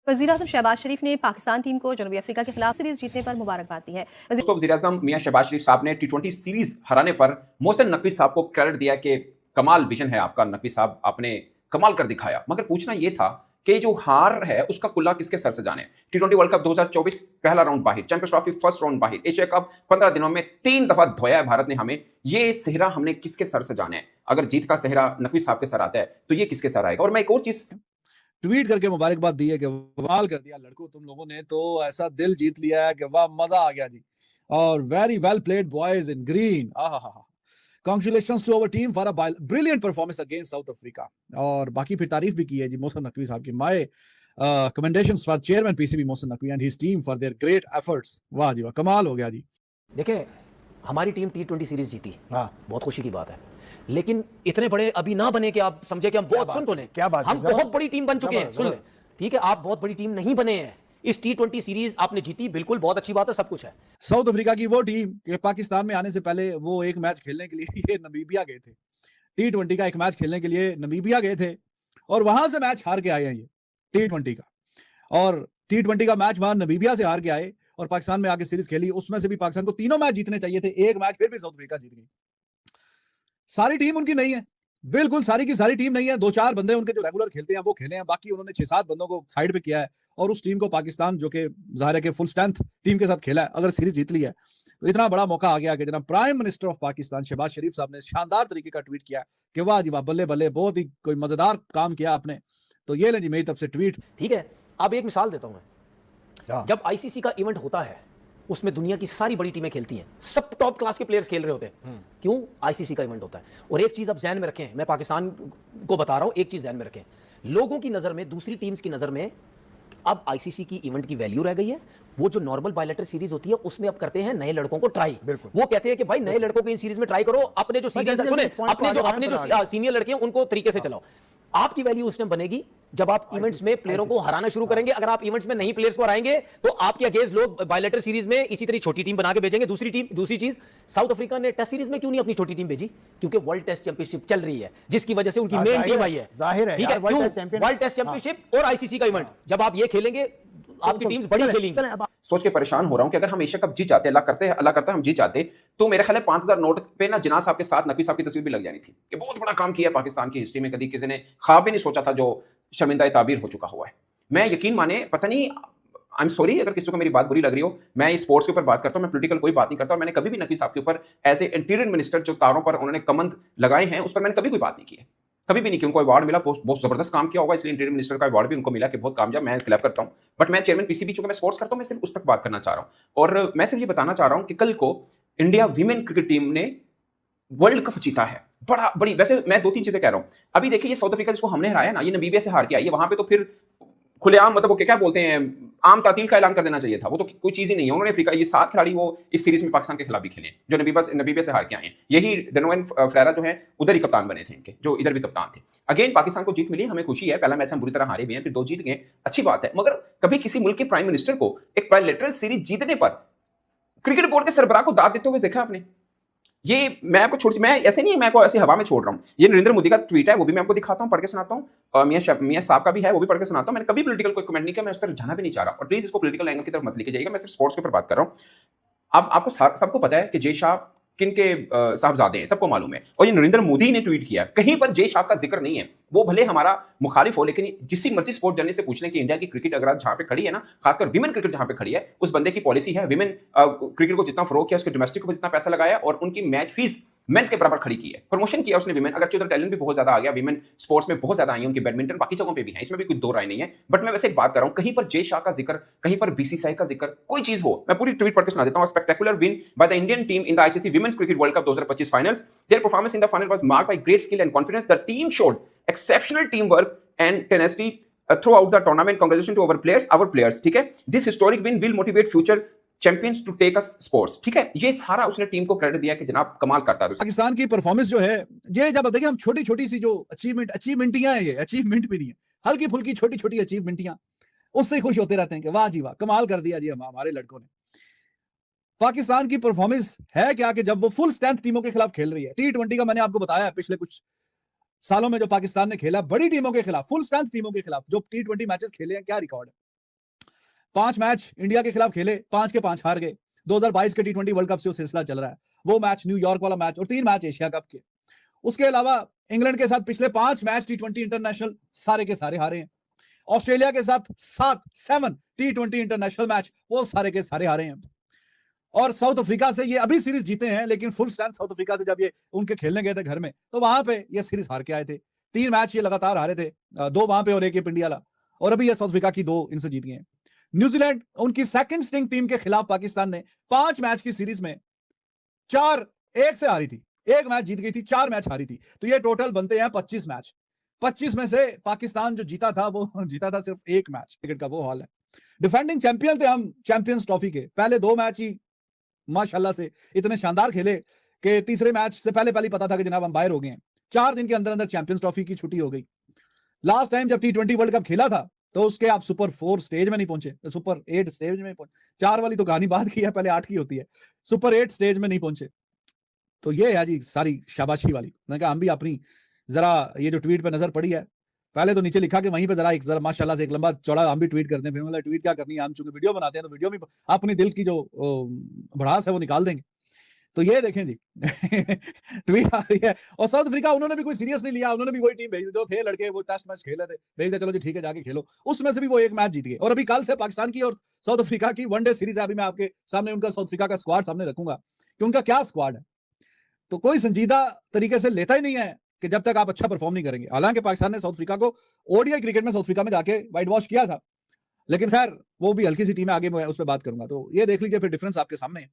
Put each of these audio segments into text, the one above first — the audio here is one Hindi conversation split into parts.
वज़ीर-ए-आज़म शहबाज शरीफ ने पाकिस्तान टीम को जनूबी अफ्रीका के खिलाफ सीरीज जीतने पर मुबारकबाद दी है। दोस्तों, वज़ीर-ए-आज़म मियां शहबाज शरीफ साहब ने टी20 सीरीज हराने पर मोहसिन नकवी साहब को क्रेडिट दिया कि कमाल विजन है आपका नकवी साहब, आपने कमाल कर दिखाया। मगर पूछना यह था कि जो हार है उसका कुल्ला किसके सर से जाने। टी20 वर्ल्ड कप 2024 पहला राउंड बाहर, चैंपियंस ट्रॉफी फर्स्ट राउंड बाहर, एशिया कप 15 दिनों में 3 दफा धोया है भारत ने हमें। ये सेहरा हमने किसके सर से जाने है? अगर जीत का सेहरा नकवी साहब के सर आता है तो ये किसके सर आएगा? और मैं एक और चीज ट्वीट करके मुबारकबाद दी है कि कमाल कर दिया लड़कों, तुम लोगों ने तो ऐसा दिल जीत लिया है कि वाह, मजा आ गया जी। और very well played boys in green. Congratulations to our team for a brilliant performance against South Africa. और बाकी फिर तारीफ भी की है जी मोहसिन नकवी साहब की। My commendations for chairman PCB Mohsin Naqvi and his team for their great efforts. वाह जी वाह, कमाल हो गया जी। देखें, हमारी टीम टी20 सीरीज जीती, हाँ बहुत खुशी की बात है, लेकिन इतने बड़े अभी ना बने कि आप समझे कि हम बहुत, सुन तो लें, क्या बात, हम बहुत बड़ी टीम बन चुके हैं, सुन लें, ठीक है, आप बहुत बड़ी टीम नहीं बने हैं। इस टी20 सीरीज आपने जीती, बिल्कुल बहुत अच्छी बात है, सब कुछ है। साउथ अफ्रीका की वो टीम के पाकिस्तान में आने से पहले वो एक मैच खेलने के लिए ये नमीबिया गए थे। टी20 का एक मैच खेलने के लिए नमीबिया गए थे और वहां से मैच हार के आए हैं ये टी20 का। और टी20 का मैच वहां नमीबिया से हार के आए और पाकिस्तान में आके सीरीज खेली। उसमें से भी पाकिस्तान को तीनों मैच जीतने चाहिए थे, एक मैच फिर भी साउथ अफ्रीका जीत गई। सारी टीम उनकी नहीं है, बिल्कुल सारी की सारी टीम नहीं है। 2-4 बंदे उनके जो रेगुलर खेलते हैं वो खेले हैं, बाकी उन्होंने 6-7 बंदों को साइड पे किया है और उस टीम को पाकिस्तान, जो कि जाहिर है कि फुल स्ट्रेंथ टीम के साथ खेला है, अगर सीरीज जीत ली है तो इतना बड़ा मौका आ गया कि जनाब prime minister of Pakistan Shahbaz Sharif साहब ने शानदार तरीके का ट्वीट किया कि वाह जी वाह, बल्ले बल्ले, बहुत ही कोई मजेदार काम किया आपने। तो ये ले जी मेरी तरफ से ट्वीट। ठीक है, अब एक मिसाल देता हूं मैं। जब आईसीसी का इवेंट होता है उसमें दुनिया की सारी बड़ी टीमें खेलती हैं, सब टॉप क्लास के प्लेयर्स खेल रहे होते हैं। क्यों? आईसीसी का इवेंट होता है। और एक चीज आप ध्यान में रखें, मैं पाकिस्तान को बता रहा हूं, एक चीज ध्यान में रखें, लोगों की नजर में, दूसरी टीम्स की नजर में अब आईसीसी की इवेंट की वैल्यू रह गई है। वो जो नॉर्मल बायलैटरल सीरीज होती है उसमें अब करते हैं नए लड़कों को ट्राई। वो कहते हैं कि भाई नए लड़कों को इन सीरीज में ट्राई करो, अपने जो सीनियर, सुने, अपने जो सीनियर लड़के हैं उनको तरीके से चलाओ। आपकी वैल्यू उस टाइम बनेगी जब आप इवेंट्स में प्लेयरों को हराना शुरू करेंगे। अगर आप इवेंट्स में नहीं प्लेयर्स को हराएंगे तो आपके अगेंस्ट लोग बायलैटरल सीरीज में इसी तरह छोटी टीम बना के भेजेंगे। दूसरी चीज, साउथ अफ्रीका ने टेस्ट सीरीज में क्यों नहीं अपनी छोटी टीम भेजी? क्योंकि वर्ल्ड टेस्ट चैंपियनशिप चल रही है, जिसकी वजह से उनकी मेन टीम आई है। ठीक है, वर्ल्ड टेस्ट चैंपियनशिप और आईसीसी का इवेंट जब आप ये खेलेंगे, आपकी टीम्स बड़ी खेलेंगी। सोच के परेशान हो रहा हूं कि अगर हम एशिया कप जीत जाते, अल्लाह करता हम जीत जाते, तो मेरे ख्याल है 5000 नोट पे ना जिन्ना साहब के साथ नकवी साहब की तस्वीर भी लग जानी थी कि बहुत बड़ा काम किया पाकिस्तान की हिस्ट्री में, कभी किसी ने ख्वाब भी नहीं सोचा था, जो शर्मिंदा ताबीर हो चुका हुआ है। मैं यकीन माने, पता नहीं, आई एम सॉरी अगर किसी को मेरी बात बुरी लग रही हो, मैं स्पोर्ट्स के ऊपर बात करता हूं, मैं पॉलिटिकल कोई बात नहीं करता। और मैंने कभी भी नकवी साहब के ऊपर एज ए इंटीरियर मिनिस्टर जो तारों पर उन्होंने कमंद लगाए हैं उस पर मैंने कभी कोई बात नहीं की है, कभी भी नहीं कि उनको अवार्ड मिला, बहुत जबरदस्त काम किया होगा इसलिए इंटीरियर मिनिस्टर का अवार्ड भी उनको मिला कि बहुत कामयाब, मैं क्लैप करता हूं। बट मैं चेयरमैन पीसीबी, चूंकि मैं स्पोर्ट्स करता हूं, मैं सिर्फ उस तक बात करना चाह रहा हूं। और मैं सिर्फ ये बताना चाह रहा हूं कि कल को इंडिया वीमेन क्रिकेट टीम ने वर्ल्ड कप जीता है, बड़ी। वैसे मैं 2-3 चीजें कह रहा हूं। अभी देखिए, ये साउथ अफ्रीका जिसको हमने हराया ना, ये नमीबिया से हार के आई है। वहां पे तो फिर खुलेआम, मतलब वो क्या बोलते हैं, आम तातील का ऐलान कर देना चाहिए था। वो तो कोई चीज ही नहीं है। उन्होंने अफ्रीका, ये 7 खिलाड़ी वो इस सीरीज में पाकिस्तान के खिलाफ भी खेले जो नमीबिया से हार के आए हैं। यही डेनोवन फ्लेरा जो है उधर ही कप्तान बने थे इनके, जो इधर भी कप्तान थे। अगेन पाकिस्तान को जीत मिली, हमें खुशी है। पहला मैच हम बुरी तरह हारे भी हैं, फिर 2 जीत गए, अच्छी बात है। मगर कभी किसी मुल्क के प्राइम मिनिस्टर को एक बायलैटरल सीरीज जीतने पर क्रिकेट बोर्ड के सरबराह को दाद देते हुए देखा आपने? ये मैं आपको मैं ऐसे नहीं, मैं आपको ऐसे हवा में छोड़ रहा हूं। ये नरेंद्र मोदी का ट्वीट है, वो भी मैं आपको दिखाता हूं, पढ़ के सुनाता हूं। मियां साहब का भी है, वो भी पढ़ के सुनाता हूं। मैंने कभी पॉलिटिकल कोई कमेंट नहीं किया, मैं उस पर जाना भी नहीं चाह रहा। और प्लीज इसको पॉलिटिकल एंगल की तरफ मत लेके जाइएगा, मैं सिर्फ स्पोर्ट्स के ऊपर बात कर रहा हूं। अब आपको सबको पता है कि जय शाह किन के साहबजादे हैं, सबको मालूम है। और ये नरेंद्र मोदी ने ट्वीट किया, कहीं पर जय शाह का जिक्र नहीं है। वो भले हमारा मुखालिफ हो, लेकिन जिसी मर्जी स्पोर्ट जर्नलिस्ट से पूछ लें कि इंडिया की क्रिकेट अगर जहां पे खड़ी है ना, खासकर विमेन क्रिकेट जहां पे खड़ी है, उस बंदे की पॉलिसी है विमेन क्रिकेट को जितना फरोग किया, उसके डोमेस्टिक को जितना पैसा लगाया और उनकी मैच फीस मेंस के बराबर खड़ी की है, प्रमोशन किया उसने विमेन। अगर उधर टैलेंट भी बहुत ज्यादा आ गया, विमेन स्पोर्ट्स में बहुत ज्यादा आई है, उनकी बैडमिंटन बाकी जगहों पे भी है, इसमें भी कोई दो राय नहीं है। बट मैं वैसे एक बात कर रहा हूं, कहीं पर जय शाह का जिक्र, कहीं पर बीसीसीआई का जिक्र, कोई चीज हो, मैं पूरी ट्वीट पढ़ के सुना देता हूं। Spectacular win by the Indian team in the ICC women's cricket world cup 2025 finals. Their performance in the final was marked by great skill and confidence. The team showed exceptional team work and tenacity throughout the tournament. Congratulations to our players, ठीक है। This historic win will motivate future champions to take us sports, ठीक है। ये सारा उसने टीम को क्रेडिट दिया कि जनाब कमाल करता है। पाकिस्तान की परफॉर्मेंस जो है, ये जब देखिए हम छोटी छोटी सी जो अचीवमेंटियां हैं, ये अचीवमेंट भी नहीं है, हल्की फुल्की छोटी छोटी अचीवमेंटियां, उससे खुश होते रहते हैं कि वाह जी वाह, कमाल कर दिया जी हमारे लड़कों ने। पाकिस्तान की परफॉर्मेंस है क्या कि जब वो फुल स्ट्रेंथ टीमों के खिलाफ खेल रही है। टी20 का मैंने आपको बताया पिछले कुछ सालों में जो पाकिस्तान ने खेला बड़ी टीमों के खिलाफ, फुल स्ट्रेंथ टीमों के खिलाफ जो टी20 मैचेस खेले हैं, क्या रिकॉर्ड है। 5 मैच इंडिया के खिलाफ खेले, 5 के 5 हार गए। 2022 के T20 वर्ल्ड कप से वो सिलसिला चल रहा है, वो मैच न्यूयॉर्क वाला मैच और 3 मैच एशिया कप के। उसके अलावा इंग्लैंड के साथ पिछले 5 मैच T20 इंटरनेशनल सारे के सारे हारे हैं। ऑस्ट्रेलिया के साथ 7 T20 इंटरनेशनल मैच वो सारे के सारे हारे हैं। और साउथ अफ्रीका से ये अभी सीरीज जीते हैं, लेकिन फुल स्ट्रेंथ साउथ अफ्रीका से जब ये उनके खेलने गए थे घर में, तो वहां पे ये सीरीज हार के आए थे। 3 मैच ये लगातार हारे थे, 2 वहां पे और 1 इंडिया वाला, और अभी ये साउथ अफ्रीका की 2 इनसे जीत गए हैं। न्यूजीलैंड उनकी सेकंड स्ट्रिंग टीम के खिलाफ पाकिस्तान ने 5 मैच की सीरीज में 4-1 से हारी थी, 1 मैच जीत गई थी, 4 मैच हारी थी। तो ये टोटल बनते हैं 25 मैच। 25 में से पाकिस्तान जो जीता था वो जीता था सिर्फ 1 मैच। क्रिकेट का वो हाल है। डिफेंडिंग चैंपियन थे हम चैंपियंस ट्रॉफी के, पहले 2 मैच ही माशाल्लाह से इतने शानदार खेले कि तीसरे मैच से पहले पता था कि जनाब हम बाहर हो गए हैं। 4 दिन के अंदर अंदर चैंपियंस ट्रॉफी की छुट्टी हो गई। लास्ट टाइम जब T20 वर्ल्ड कप खेला था तो उसके आप सुपर 4 स्टेज में नहीं पहुंचे, सुपर 8 स्टेज में पहुंचे। 4 वाली तो कहानी बाद की है, पहले 8 की होती है। सुपर 8 स्टेज में नहीं पहुंचे। तो ये है जी सारी शाबाशी वाली। मैंने कहा हम भी अपनी जरा ये जो ट्वीट पे नजर पड़ी है, पहले तो नीचे लिखा कि वहीं पे जरा माशाल्लाह से एक लंबा चौड़ा हम भी ट्वीट करते हैं। फिर मतलब ट्वीट क्या करनी है, हम चूंकि वीडियो बनाते हैं तो वीडियो में अपनी दिल की जो भड़ास है वो निकाल देंगे। तो ये देखें जी ट्वीट आ रही है। और साउथ अफ्रीका उन्होंने भी कोई सीरियस नहीं लिया, उन्होंने भी वही टीम भेजी जो थे लड़के, वो टेस्ट मैच खेले थे, भेज दे चलो जी ठीक है जाके खेलो। उसमें से भी वो 1 मैच जीत गए। और अभी कल से पाकिस्तान की और साउथ अफ्रीका की वनडे सीरीज है। अभी मैं आपके सामने उनका साउथ अफ्रीका का स्क्वाड सामने रखूंगा कि उनका क्या स्क्वाड है। तो कोई संजीदा तरीके से लेता ही नहीं है कि जब तक आप अच्छा परफॉर्म नहीं करेंगे। हालांकि पाकिस्तान ने साउथ अफ्रीका को ओडीआई क्रिकेट में साउथ अफ्रीका में जाके व्हाइट वॉश किया था, लेकिन खैर वो भी हल्की सी टीम है, आगे मैं उस पर बात करूंगा। तो ये देख लीजिए फिर डिफरेंस आपके सामने है।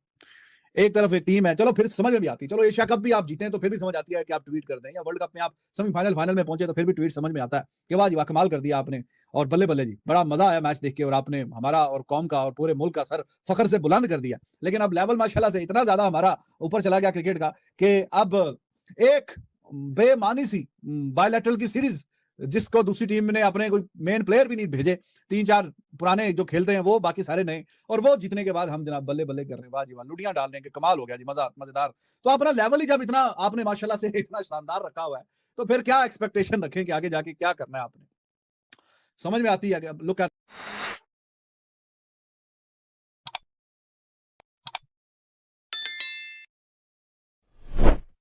एक तरफ एक टीम है, चलो फिर समझ में भी आती है। चलो एशिया कप भी आप जीते हैं तो फिर भी समझ आती है कि आप ट्वीट कर दें, या वर्ल्ड कप में आप सेमीफाइनल फाइनल में पहुंचे तो फिर भी ट्वीट समझ में आता है कि वाह जी वाह कमाल कर दिया आपने, और बल्ले बल्ले जी बड़ा मजा आया मैच देख के, और आपने हमारा और कौम का और पूरे मुल्क का सर फखर से बुलंद कर दिया। लेकिन अब लेवल माशाल्लाह से इतना ज्यादा हमारा ऊपर चला गया क्रिकेट का कि अब एक बेमानी सी बायलैटरल की सीरीज जिसको दूसरी टीम ने अपने कोई मेन प्लेयर भी नहीं भेजे, 3-4 पुराने जो खेलते हैं वो, बाकी सारे नए, और वो जीतने के बाद हम जनाब बल्ले बल्ले कर रहे हैं, वाह जी वाह लुटियां डाल रहे हैं कि कमाल हो गया जी, मजेदार। तो अपना लेवल ही जब इतना आपने माशाल्लाह से इतना शानदार रखा हुआ है तो फिर क्या एक्सपेक्टेशन रखें कि आगे जाके क्या करना है आपने। समझ में आती है कि लुक